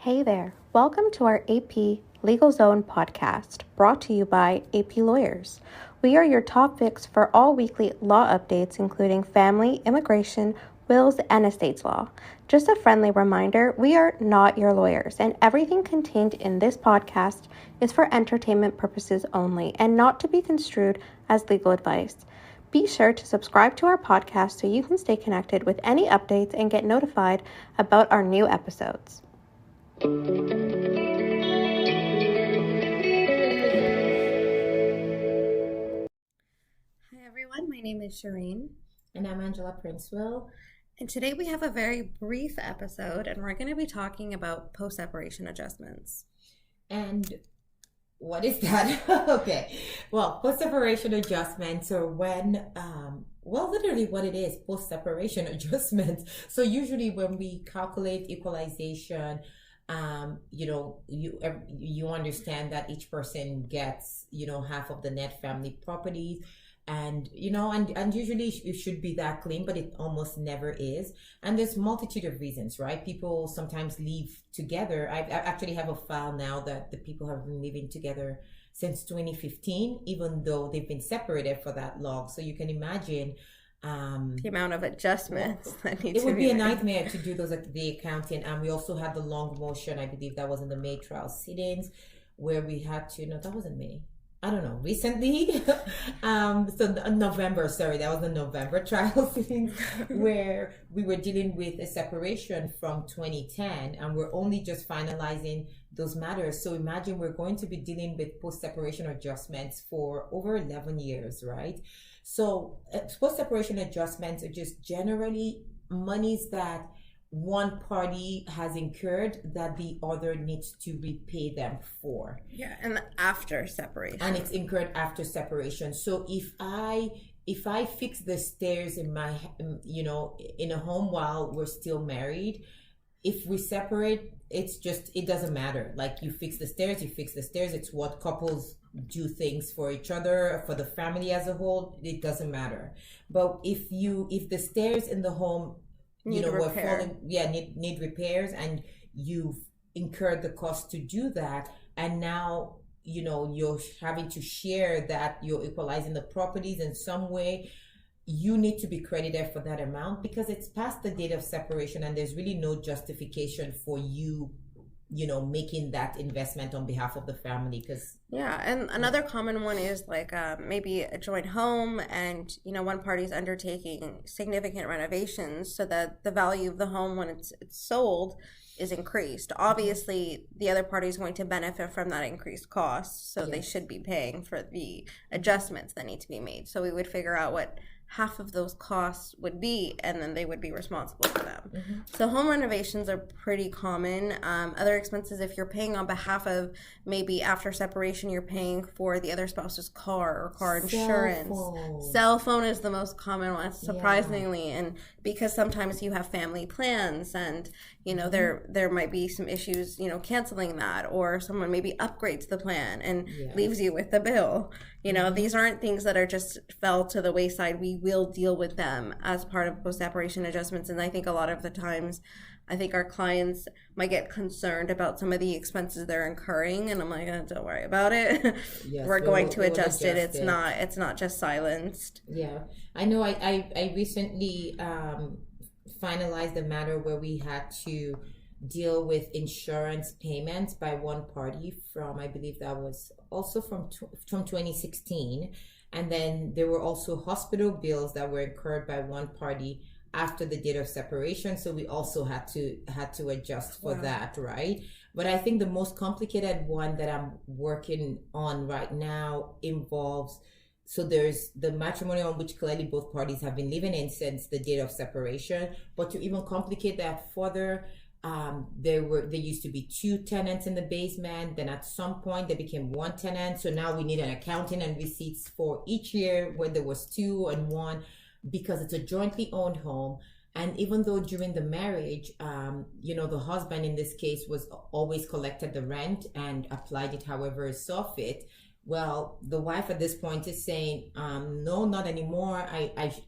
Hey there, welcome to our AP Legal Zone podcast, brought to you by AP Lawyers. We are your top fix for all weekly law updates, including family, immigration, wills, and estates law. Just a friendly reminder, we are not your lawyers, and everything contained in this podcast is for entertainment purposes only and not to be construed as legal advice. Be sure to subscribe to our podcast so you can stay connected with any updates and get notified about our new episodes. Hi everyone, my name is Sherine. And I'm Angela Princewill. And today we have a very brief episode and we're going to be talking about post-separation adjustments. And what is that? Okay. Well, post-separation adjustments are when, literally what it is, post-separation adjustments. So usually when we calculate equalization, you understand that each person gets, half of the net family properties. And usually it should be that clean, but it almost never is. And there's multitude of reasons, right? People sometimes leave together. I actually have a file now that the people have been living together since 2015, even though they've been separated for that long. So you can imagine the amount of adjustments that need to be. It would be a nightmare to do those at the accounting. And we also had the long motion. I believe that was in the May trial sit-ins where we had to, no, that wasn't May. I don't know, recently. November, sorry, that was the November trial sit-ins where we were dealing with a separation from 2010 and we're only just finalizing those matters. So imagine we're going to be dealing with post-separation adjustments for over 11 years, right? So post-separation adjustments are just generally monies that one party has incurred that the other needs to repay them for. Yeah, and after separation. And it's incurred after separation. So if I fix the stairs in my, in a home while we're still married, if we separate, it doesn't matter. Like you fix the stairs. It's what couples do things for each other, for the family as a whole. It doesn't matter. But if the stairs in the home, need repairs, and you've incurred the cost to do that, and now you're having to share that, you're equalizing the properties in some way, you need to be credited for that amount because it's past the date of separation and there's really no justification for you making that investment on behalf of the family. And another common one is like maybe a joint home and one party's undertaking significant renovations so that the value of the home when it's sold is increased. Obviously the other party is going to benefit from that increased cost, so They should be paying for the adjustments that need to be made. So we would figure out what half of those costs would be, and then they would be responsible for them. Mm-hmm. So home renovations are pretty common. Other expenses, if you're paying on behalf of, maybe after separation, you're paying for the other spouse's car or car insurance. Cell phone is the most common one, surprisingly, and because sometimes you have family plans and there might be some issues, canceling that, or someone maybe upgrades the plan and leaves you with the bill. These aren't things that are just fell to the wayside. We will deal with them as part of post-separation adjustments. And I think a lot of the times, our clients might get concerned about some of the expenses they're incurring. And I'm like, don't worry about it. Yes, We're going to adjust it. It's not just silenced. Yeah, I know. I recently finalized a matter where we had to deal with insurance payments by one party from, I believe that was also from 2016. And then there were also hospital bills that were incurred by one party after the date of separation. So we also had to adjust for that, right? But I think the most complicated one that I'm working on right now involves, so there's the matrimony on which clearly both parties have been living in since the date of separation. But to even complicate that further, there used to be two tenants in the basement. Then at some point they became one tenant. So now we need an accounting and receipts for each year where there was two and one, because it's a jointly owned home. And even though during the marriage, the husband in this case was always collected the rent and applied it however he saw fit, Well, the wife at this point is saying, no, not anymore.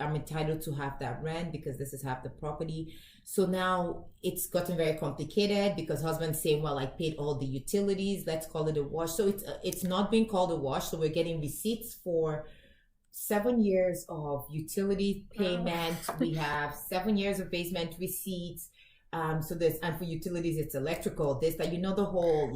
I'm entitled to have that rent because this is half the property. So now it's gotten very complicated because husband's saying, well, I paid all the utilities. Let's call it a wash. So it's not being called a wash. So we're getting receipts for 7 years of utility payment. We have 7 years of basement receipts. So there's, and for utilities, it's electrical, this, that, the whole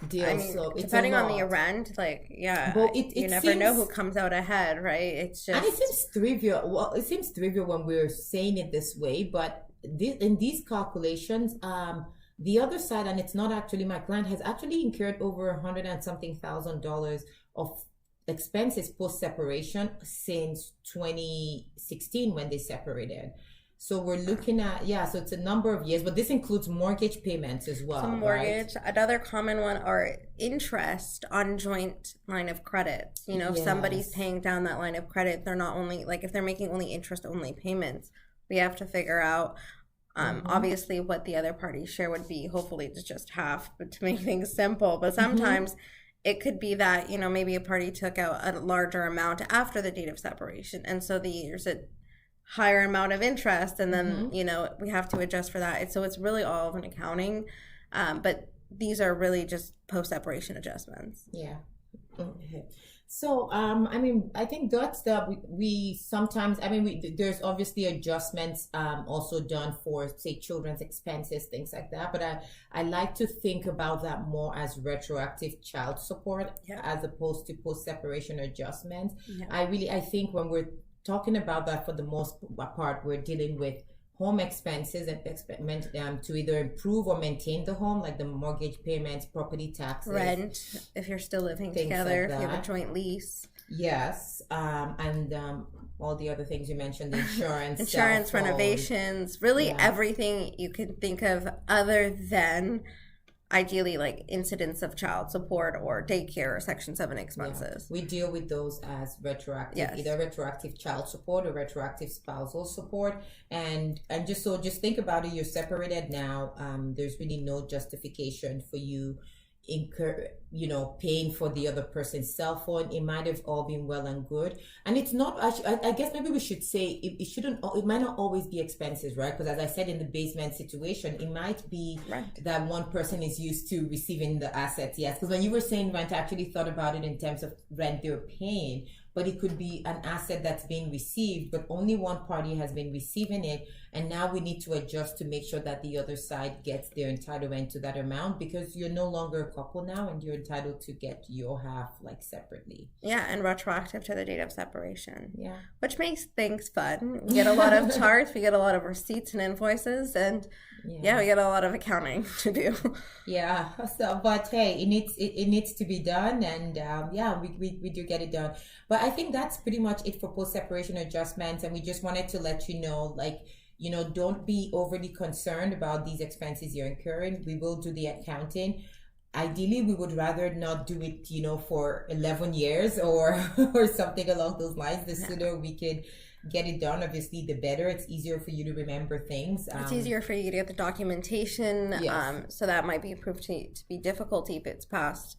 deal. I mean, so it's depending on the rent, well, you never know who comes out ahead, right? It's just, and it seems trivial. Well, it seems trivial when we're saying it this way, but in these calculations, the other side, and it's not actually my client, has actually incurred over $100 and something thousand of expenses post separation since 2016 when they separated. So we're looking at, so it's a number of years, but this includes mortgage payments as well. So mortgage, right? Another common one are interest on joint line of credit. If somebody's paying down that line of credit, they're not only, if they're making only interest only payments, we have to figure out, obviously what the other party's share would be. Hopefully it's just half, but to make things simple. But sometimes it could be that, maybe a party took out a larger amount after the date of separation. And so there's a higher amount of interest, and then we have to adjust for that. So it's really all of an accounting, but these are really just post-separation adjustments. Okay. So I think that's we sometimes, there's obviously adjustments also done for, say, children's expenses, things like that, but I like to think about that more as retroactive child support as opposed to post-separation adjustments. I think when we're talking about that, for the most part, we're dealing with home expenses and to either improve or maintain the home, like the mortgage payments, property taxes, rent, if you're still living together, if you have a joint lease. Yes, and all the other things you mentioned, the insurance, renovations, really everything you can think of other than ideally incidents of child support or daycare or Section 7 expenses. We deal with those as retroactive, either retroactive child support or retroactive spousal support. And just think about it, you're separated now. There's really no justification for you paying for the other person's cell phone. It might have all been well and good, and it's not. I guess maybe we should say it might not always be expenses, right? Because as I said, in the basement situation, it might be that one person is used to receiving the assets. Yes, because when you were saying rent, I actually thought about it in terms of rent they're paying, but it could be an asset that's being received, but only one party has been receiving it. And now we need to adjust to make sure that the other side gets their entitlement to that amount, because you're no longer a couple now and you're entitled to get your half separately. Yeah, and retroactive to the date of separation. Yeah. Which makes things fun. We get a lot of charts, we get a lot of receipts and invoices, and we get a lot of accounting to do. Yeah. So, but hey, it needs to be done, and we do get it done. But I think that's pretty much it for post-separation adjustments, and we just wanted to let you know, don't be overly concerned about these expenses you're incurring. We will do the accounting. Ideally, we would rather not do it, for 11 years or something along those lines. The sooner we could get it done, obviously, the better. It's easier for you to remember things. It's easier for you to get the documentation. Yes. So that might be proved to be difficult if it's past,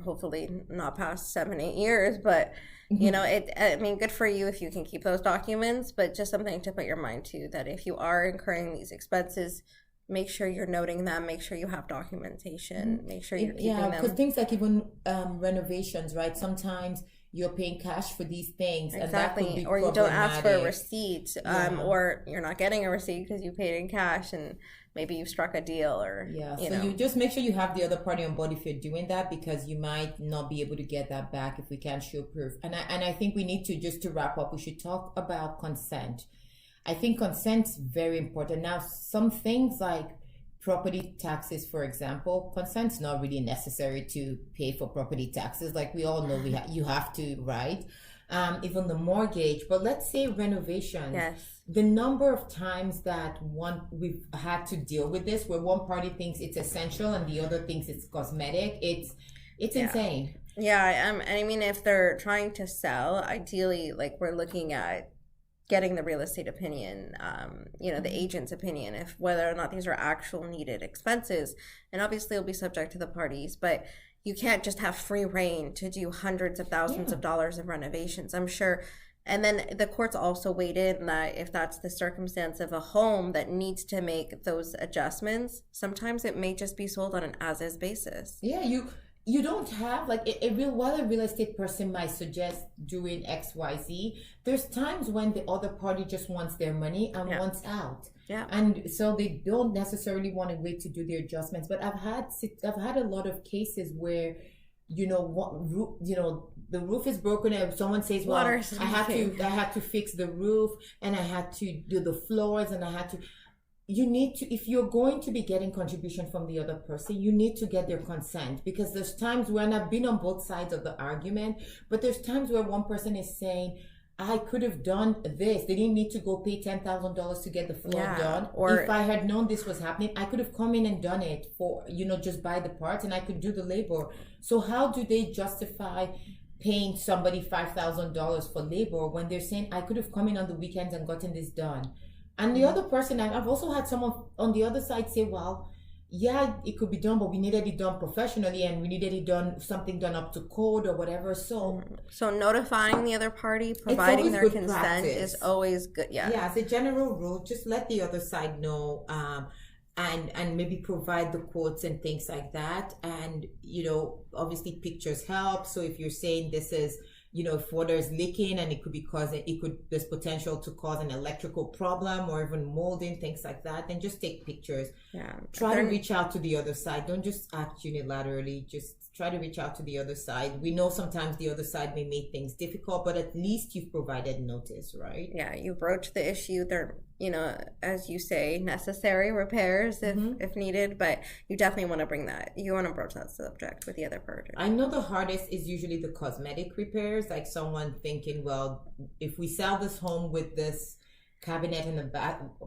hopefully not past 7-8 years, but good for you if you can keep those documents, but just something to put your mind to, that if you are incurring these expenses, make sure you're noting them, make sure you have documentation, make sure you're keeping them. Yeah, because things like even renovations, right? Sometimes you're paying cash for these things. Exactly. And that could be or you don't ask for a receipt, or you're not getting a receipt because you paid in cash and maybe you struck a deal, or you just make sure you have the other party on board if you're doing that, because you might not be able to get that back if we can't show proof. And I think we need to, just to wrap up, we should talk about consent. I think consent's very important. Now, some things like property taxes, for example, consent's not really necessary to pay for property taxes. Like we all know, you have to, right? Even the mortgage. But let's say renovations. Yes. The number of times that we've had to deal with this, where one party thinks it's essential and the other thinks it's cosmetic, it's insane. Yeah, if they're trying to sell, ideally, we're looking at getting the real estate opinion, the agent's opinion, if whether or not these are actual needed expenses, and obviously it'll be subject to the parties, but you can't just have free reign to do hundreds of thousands of dollars of renovations, I'm sure. And then the courts also weighed in that if that's the circumstance of a home that needs to make those adjustments, sometimes it may just be sold on an as-is basis. Yeah, you don't have like while a real estate person might suggest doing XYZ, there's times when the other party just wants their money and wants out. Yeah. And so they don't necessarily want to wait to do their adjustments. But I've had a lot of cases where, the roof is broken and someone says, well, I had to fix the roof and I had to do the floors and I had to. You need to, if you're going to be getting contribution from the other person, you need to get their consent, because there's times when I've been on both sides of the argument, but there's times where one person is saying, I could have done this. They didn't need to go pay $10,000 to get the floor done. Or if I had known this was happening, I could have come in and done it for, just buy the parts and I could do the labor. So how do they justify paying somebody $5,000 for labor when they're saying, I could have come in on the weekends and gotten this done? And the other person, I've also had someone on the other side say, well, yeah, it could be done, but we needed it done professionally and we needed it done, something done up to code or whatever. So notifying the other party, providing their consent is always good. Yeah. Yeah, as a general rule, just let the other side know, and maybe provide the quotes and things like that. And, obviously pictures help. So if you're saying this is, if water is leaking and there's potential to cause an electrical problem or even molding, things like that, then just take pictures. Yeah. Try to reach out to the other side. Don't just act unilaterally. Just try to reach out to the other side. We know sometimes the other side may make things difficult, but at least you've provided notice, right? Yeah, you broach the issue. There, as you say, necessary repairs if needed, but you definitely want to broach that subject with the other person. I know the hardest is usually the cosmetic repairs, like someone thinking, well, if we sell this home with this cabinet in the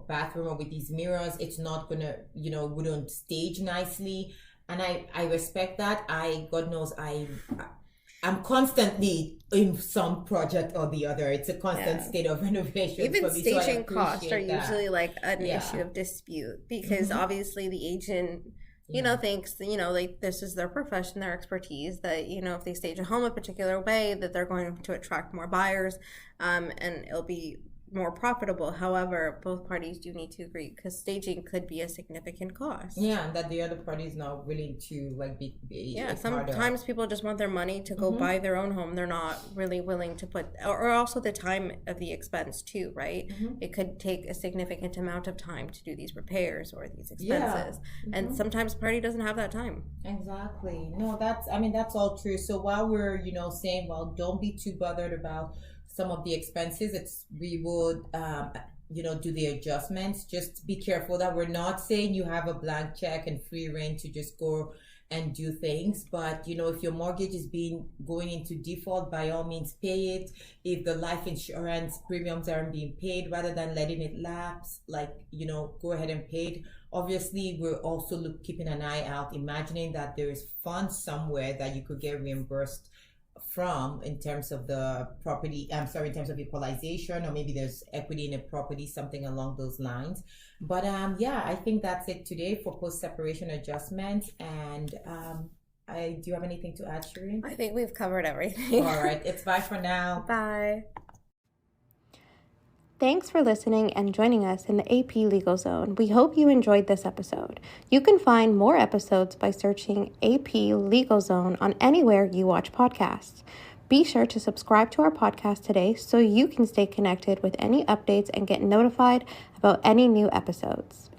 bathroom or with these mirrors, it's not gonna, wouldn't stage nicely. And I respect that. God knows I'm constantly in some project or the other. It's a constant state of renovation. Even for me, staging costs are usually like an issue of dispute, because obviously the agent, thinks, like this is their profession, their expertise, that, if they stage a home a particular way, that they're going to attract more buyers, and it'll be more profitable. However, both parties do need to agree, because staging could be a significant cost. Yeah, and that the other party is not willing to be sometimes people just want their money to go buy their own home. They're not really willing to put, or also the time of the expense too, right? It could take a significant amount of time to do these repairs or these expenses, and sometimes the party doesn't have that time. Exactly. No, that's all true. So while we're saying, well, don't be too bothered about some of the expenses, we would do the adjustments. Just be careful that we're not saying you have a blank check and free reign to just go and do things. But if your mortgage is going into default, by all means pay it. If the life insurance premiums aren't being paid, rather than letting it lapse, go ahead and pay it. Obviously, we're also keeping an eye out, imagining that there is funds somewhere that you could get reimbursed from in terms of the property, in terms of equalization, or maybe there's equity in a property, something along those lines. But I think that's it today for post-separation adjustments. And do you have anything to add, Sherine? I think we've covered everything. All right, it's bye for now. Bye. Thanks for listening and joining us in the AP Legal Zone. We hope you enjoyed this episode. You can find more episodes by searching AP Legal Zone on anywhere you watch podcasts. Be sure to subscribe to our podcast today so you can stay connected with any updates and get notified about any new episodes.